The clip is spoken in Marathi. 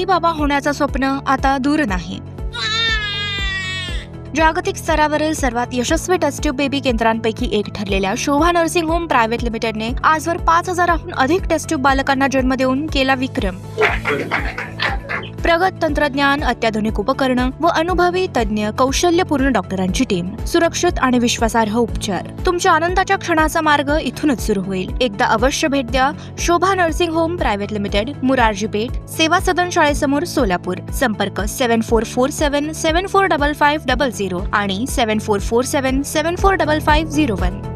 बाबा होण्याचं स्वप्न आता दूर नाही. जागतिक स्तरावरील सर्वात यशस्वी टेस्ट ट्यूब बेबी केंद्रांपैकी एक ठरलेल्या शोभा नर्सिंग होम प्रायव्हेट लिमिटेडने आजवर 5,000हून अधिक टेस्ट ट्यूब बालकांना जन्म देऊन केला विक्रम. प्रगत तंत्रज्ञान, अत्याधुनिक उपकरणं व अनुभवी तज्ज्ञ कौशल्यपूर्ण डॉक्टरांची टीम, सुरक्षित आणि विश्वासार्ह उपचार. तुमच्या आनंदाच्या क्षणाचा मार्ग इथूनच सुरू होईल. एकदा अवश्य भेट द्या Shobha nursing home private limited, Murarji Peth, Seva Sadan शाळेसमोर, Solapur. संपर्क 7447745500 आणि 7447745501.